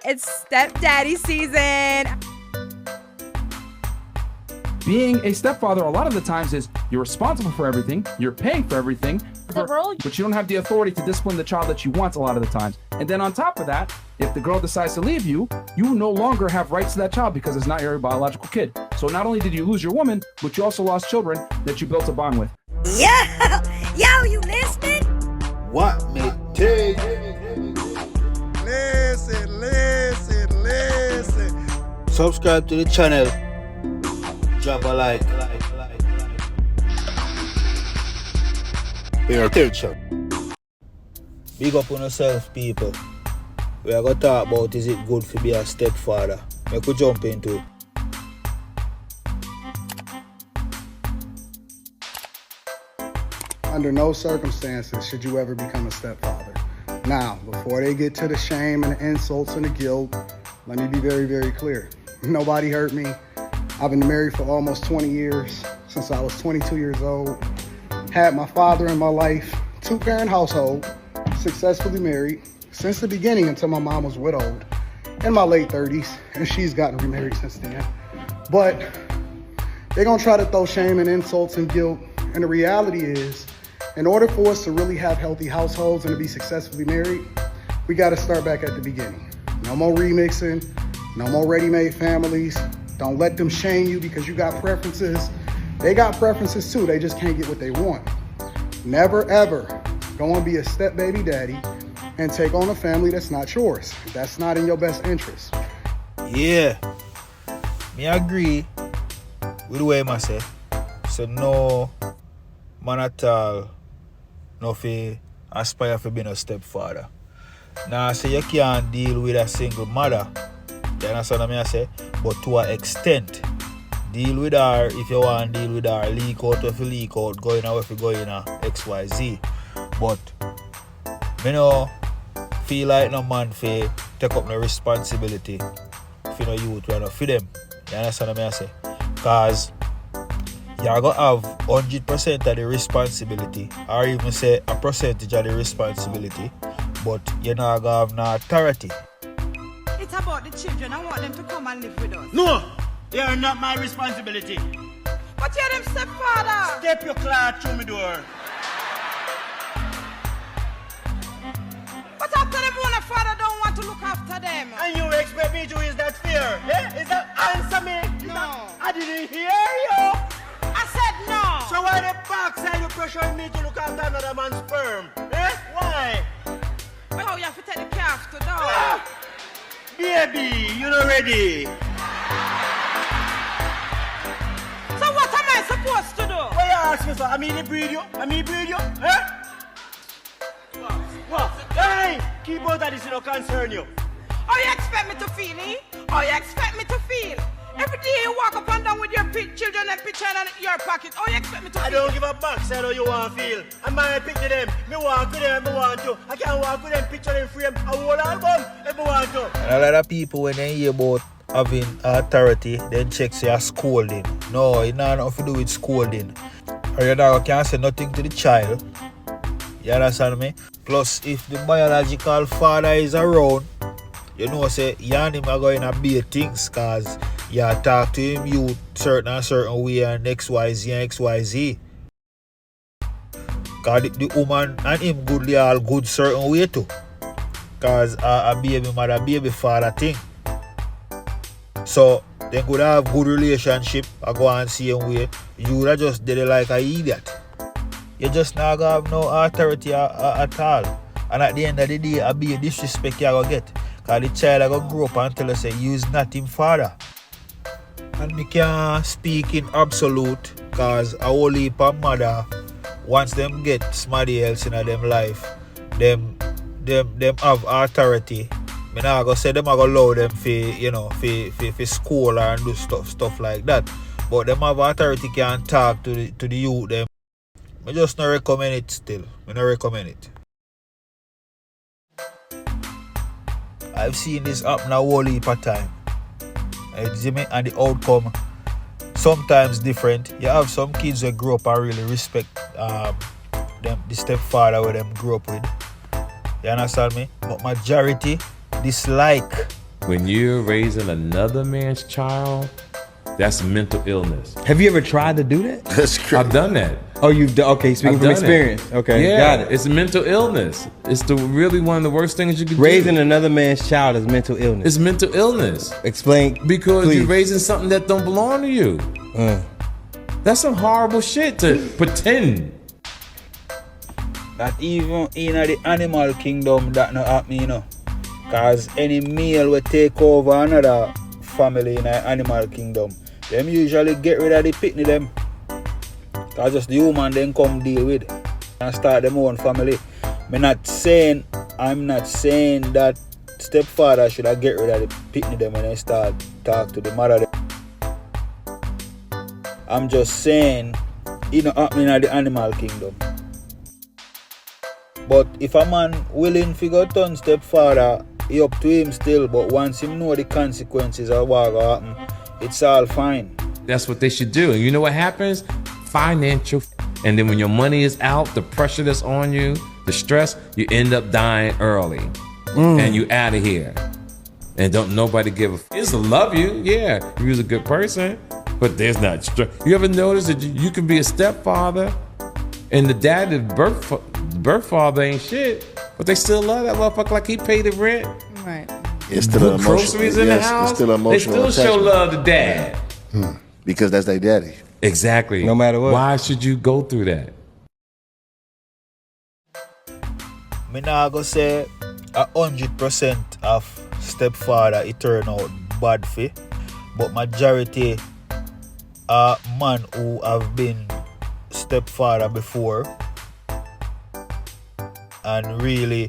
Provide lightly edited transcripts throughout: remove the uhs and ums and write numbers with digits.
It's stepdaddy season. Being a stepfather a lot of the times is you're responsible for everything, you're paying for everything, but you don't have the authority to discipline the child that you want a lot of the times. And then on top of that, if the girl decides to leave you, you no longer have rights to that child because it's not your biological kid. So not only did you lose your woman, but you also lost children that you built a bond with. Yo, you listening? What me tell you? Listen. Subscribe to the channel. Drop a like. Pay attention. Big up on yourself, people. We are going to talk about is it good to be a stepfather. We could jump into it. Under no circumstances should you ever become a stepfather. Now, before they get to the shame and the insults and the guilt, let me be very, very clear. Nobody hurt me. I've been married for almost 20 years, since I was 22 years old. Had my father in my life, two-parent household, successfully married since the beginning until my mom was widowed in my late 30s, and she's gotten remarried since then. But they're gonna try to throw shame and insults and guilt, and the reality is, in order for us to really have healthy households and to be successfully married, we gotta start back at the beginning. No more remixing, no more ready-made families. Don't let them shame you because you got preferences. They got preferences too, they just can't get what they want. Never ever go and be a step baby daddy and take on a family that's not yours. That's not in your best interest. Yeah. Me agree with the way I say. So no man at all no fi aspire to be a stepfather. Now I say you can't deal with a single mother. You understand what I say? But to an extent. Deal with her if you want to deal with her. Leak out if you leak out. Going out if you go in XYZ. But me no feel like no man fi take up no responsibility for no youth when no for them. You understand what I say? Cause you're going to have 100% of the responsibility, or even say a percentage of the responsibility, but you're not going to have no authority. It's about the children. I want them to come and live with us. No! They are not my responsibility. But you're them stepfather. Step your claw through my door. But after them one father don't want to look after them. And you expect me to is that fair? Yeah? Is that answer me? No. I didn't hear you. I said no. So why the backside you pressuring me to look after another man's sperm? Eh? Why? Oh, you have to take the calf to dog. Ah! Baby, you not ready. So what am I supposed to do? What you ask me for? I mean breed you? Eh? What? Hey! Keep out of this, it don't concern you. How you expect me to feel, eh? How you expect me to feel? Every day you walk up and down with your children and picture in your pocket. How you expect me to feel? I don't give a backside how you want to feel. I might pick to them. Me walk with them if I want to. I can't walk with them picture them frame a whole album if I want to. And a lot of people when they hear about having authority, then check say a scolding. No, it not nothing to do with scolding. Or you dog can't say nothing to the child. You understand me? Plus, if the biological father is around, you know, say, you and him are going to be things because you talk to him, you certain way and XYZ and XYZ. Because the woman and him good, they all good certain way too. Because a baby mother, baby father thing. So, they could have good relationship, I go and see him way. You would just did it like an idiot. You just not gonna have no authority at all. And at the end of the day, I be a disrespect you gonna get. Because the child I gonna grow up and tell us say you's not him father. And me can't speak in absolute because a whole heap of mother, once them get somebody else in them life, them have authority. Me not gonna say them I gonna allow them for school and do stuff like that. But them have authority can talk to the youth them. I just not recommend it still. I not recommend it. I've seen this happen a whole heap of time. And the outcome sometimes different. You have some kids that grow up and really respect them, the stepfather where them grew up with. You understand me? But majority dislike When you're raising another man's child, that's mental illness. Have you ever tried to do that? That's crazy. I've done that. Oh, you've done. Okay, speaking from experience. Okay, yeah, got it. It's mental illness. It's really one of the worst things you could do. Raising another man's child is mental illness. It's mental illness. Explain. Because please. you're raising something that don't belong to you. That's some horrible shit to pretend. That even in the animal kingdom that not happen, you know. Cause any male will take over another family in the animal kingdom. Them usually get rid of the pitney them. Cause just the human then come deal with and start them own family. I'm not saying that stepfather should have get rid of the pitney them when they start talk to the mother them. I'm just saying it not happening in the animal kingdom. But if a man willing to go turn stepfather, he up to him still. But once him know the consequences of what will happen, it's all fine. That's what they should do. And you know what happens? Financial. And then when your money is out, the pressure that's on you, the stress, you end up dying early. And you out of here. And don't nobody give a f***. Love you. Yeah, you was a good person. But there's not stress. You ever notice that you can be a stepfather and the dad, the birth father ain't shit, but they still love that motherfucker like he paid the rent. Right. It's still an groceries in the house. It's still emotional they still show attachment. love to dad. Because that's their daddy. Exactly. No matter what. Why should you go through that? Me nah go say 100% of stepfather it turn out bad for, but majority are man who have been stepfather before and really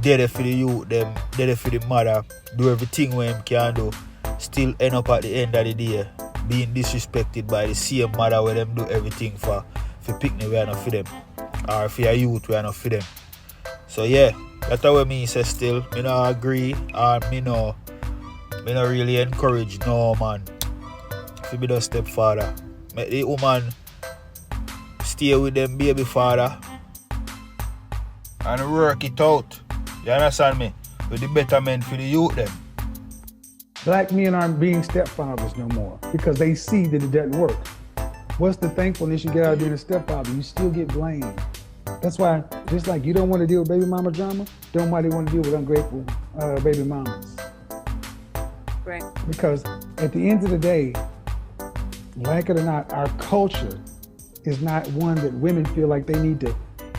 there for the youth them, there for the mother, do everything what him can do, still end up at the end of the day being disrespected by the same mother where them do everything for picnic we are not for them or for your youth we are not for them. So yeah, that's what me say still. Me not agree and me not really encourage no man to be the stepfather. Make the woman stay with them baby father and work it out. You understand me? With the betterment for the youth them. Black men aren't being stepfathers no more because they see that it doesn't work. What's the thankfulness you get out of being a stepfather? You still get blamed. That's why, just like you don't want to deal with baby mama drama, don't nobody want to deal with ungrateful baby mamas. Right. Because at the end of the day, like it or not, our culture is not one that women feel like they need to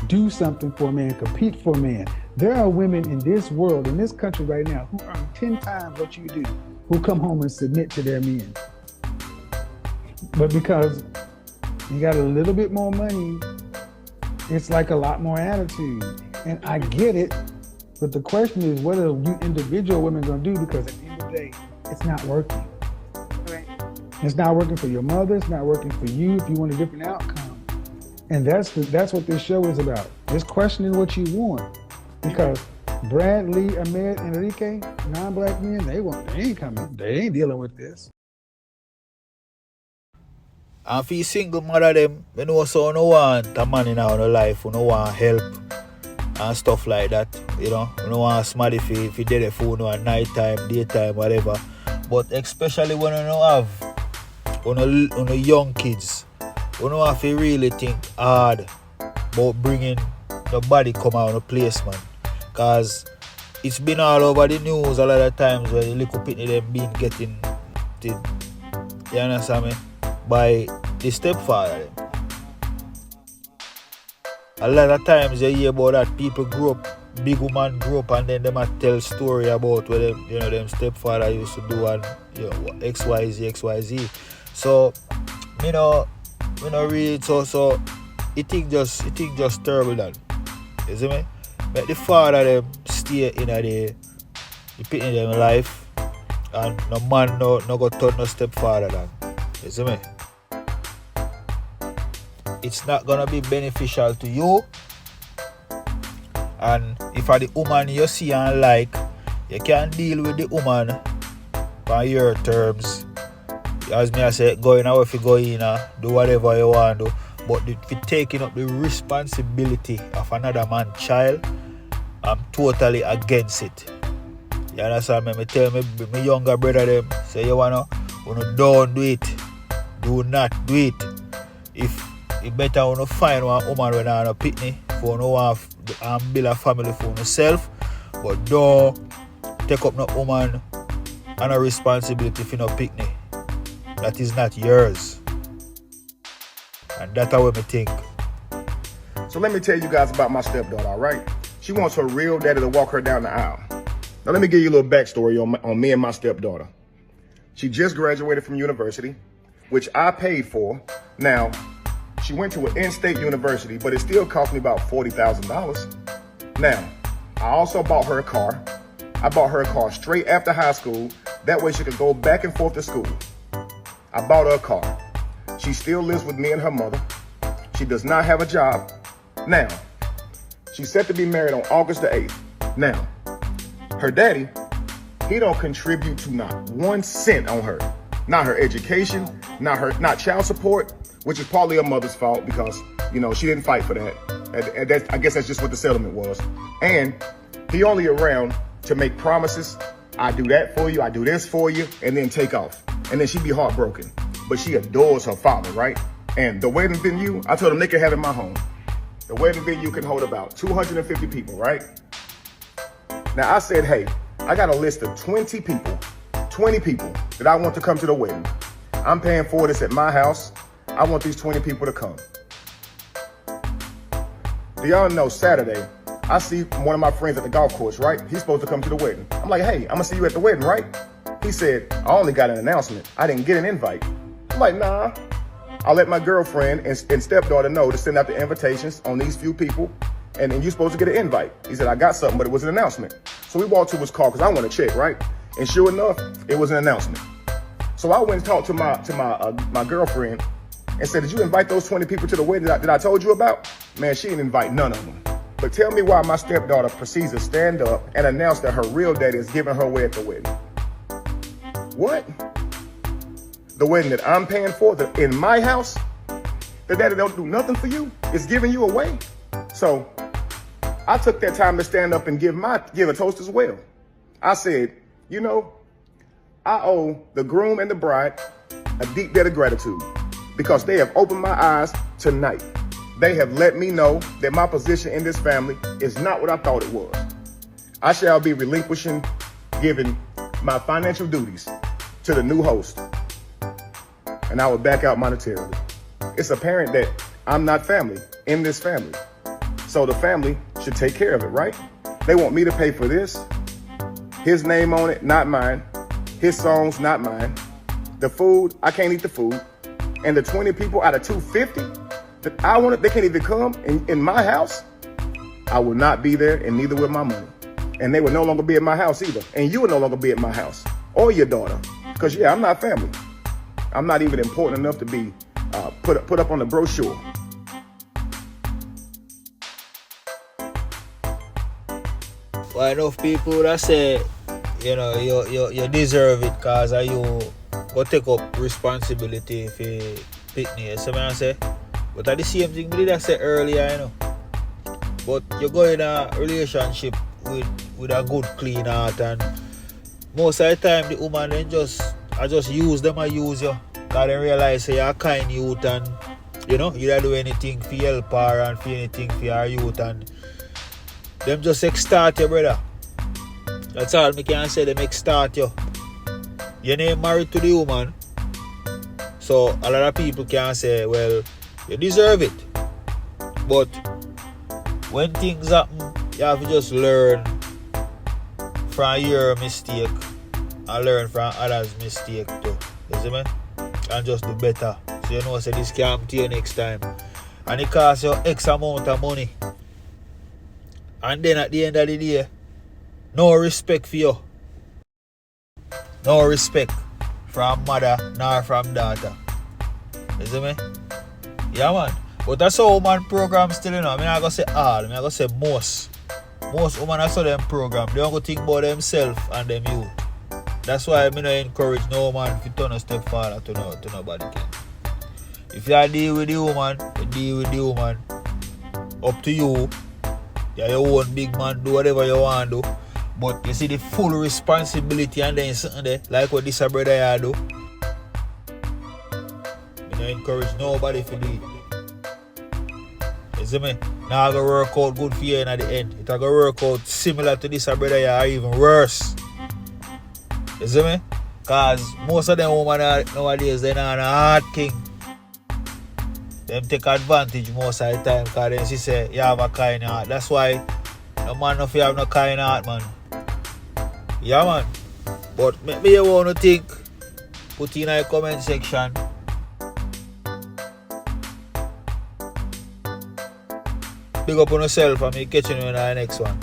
do something for a man, compete for a man. There are women in this world, in this country right now, who earn 10 times what you do, who come home and submit to their men. But because you got a little bit more money, it's like a lot more attitude. And I get it, but the question is, what are you individual women gonna do? Because at the end of the day, it's not working. Right. It's not working for your mother, it's not working for you if you want a different outcome. And that's what this show is about. Just questioning what you want. Because Bradley, Ahmed, and Enrique, non-black men, they ain't coming. They ain't dealing with this. And for you single mother them, you know, so no want a man in our life, you no want help and stuff like that. You know, you no want somebody if you did a phone at night time, daytime, whatever. But especially when you don't have on the young kids, you don't have to really think hard about bringing the body come out of the place, man. Cause it's been all over the news a lot of times where the little pitney them been getting, you understand me, by the stepfather. A lot of times you hear about that people grew up, big woman grew up and then they might tell story about what them, you know, them stepfather used to do and you know XYZ. So, you know read so it think just terrible that. You see me? Make the father them stay in the pitney them life and no man no go turn no stepfather down. You see me? It's not gonna be beneficial to you. And if a the woman you see and like, you can deal with the woman on your terms. As me I say, going out if you go in, do whatever you want to do. But if you're taking up the responsibility of another man's child, I'm totally against it. You understand me? Me tell me younger brother them, say you wanna don't do it. Do not do it. If it better wanna find one woman when I pick me for no want build a family for yourself, but don't take up no woman and a responsibility for no pick me. That is not yours. And that's how me think. So let me tell you guys about my stepdaughter, all right? She wants her real daddy to walk her down the aisle. Now let me give you a little backstory on me and my stepdaughter. She just graduated from university, which I paid for. Now, she went to an in-state university, but it still cost me about $40,000. Now, I also bought her a car. I bought her a car straight after high school. That way she could go back and forth to school. I bought her a car. She still lives with me and her mother. She does not have a job. Now, she's set to be married on August the 8th. Now, her daddy, he don't contribute to not 1 cent on her. Not her education, not child support, which is partly her mother's fault because, you know, she didn't fight for that. And I guess that's just what the settlement was. And he only around to make promises. I do that for you, I do this for you, and then take off. And then she'd be heartbroken. But she adores her father, right? And the wedding venue, I told him they could have it in my home. The wedding venue can hold about 250 people, right? Now I said, hey, I got a list of 20 people that I want to come to the wedding. I'm paying for this at my house. I want these 20 people to come. Do y'all know Saturday, I see one of my friends at the golf course, right? He's supposed to come to the wedding. I'm like, hey, I'm gonna see you at the wedding, right? He said, I only got an announcement. I didn't get an invite. I'm like, nah. I'll let my girlfriend and stepdaughter know to send out the invitations on these few people, and then you're supposed to get an invite. He said, I got something, but it was an announcement. So we walked to his car because I want to check, right? And sure enough, it was an announcement. So I went and talked to my girlfriend and said, did you invite those 20 people to the wedding that I told you about? Man, she didn't invite none of them. But tell me why my stepdaughter proceeds to stand up and announce that her real daddy is giving her away at the wedding. What? The wedding that I'm paying for, in my house, the daddy don't do nothing for you, is giving you away. So I took that time to stand up and give a toast as well. I said, you know, I owe the groom and the bride a deep debt of gratitude because they have opened my eyes tonight. They have let me know that my position in this family is not what I thought it was. I shall be relinquishing, giving my financial duties to the new host, and I will back out monetarily. It's apparent that I'm not family in this family. So the family should take care of it, right? They want me to pay for this. His name on it, not mine. His songs, not mine. The food, I can't eat the food. And the 20 people out of 250 that they can't even come in my house. I will not be there, and neither will my money. And they will no longer be at my house either. And you will no longer be at my house or your daughter. Because yeah, I'm not family. I'm not even important enough to be put up on the brochure. Well, enough people that say, you know, you deserve it because you go take up responsibility for picnic. You see what I say? But at the same thing, I did say earlier, you know. But you go in a relationship with a good, clean heart, and most of the time the woman then just use them and use you. Because they realize you're a kind youth, and you know, you don't do anything for help her and for anything for your youth, and them just extort you, brother. That's all me can say, them extort you. You're not married to the woman, so a lot of people can say, well, you deserve it. But when things happen, you have to just learn from your mistake and learn from others' mistake too. You see me? And just do better. So you know, say this can happen to you next time. And it costs you X amount of money. And then at the end of the day, no respect for you. No respect from mother nor from daughter. You see me? Yeah, man. But that's how woman program still, you know. I'm not going to say all. I'm going to say most. Most women are so them program. They don't go think about themselves and them youth. That's why I don't encourage no man to turn a stepfather to nobody. If you deal with the woman, you deal with the woman. Up to you. You're your own big man. Do whatever you want to do. But you see the full responsibility and then something there, like what this brother here do. I don't encourage nobody to do it. You see me? Now I go work out good for you in at the end. It I go work out similar to this brother here or even worse. You see me? Cause most of them women nowadays they not a hard king. Them take advantage most of the time because then she say you have a kind heart. That's why no man if you have no kind heart, man. Yeah, man. But maybe you want to think. Put in a comment section. Big up on yourself and me catching you in the next one.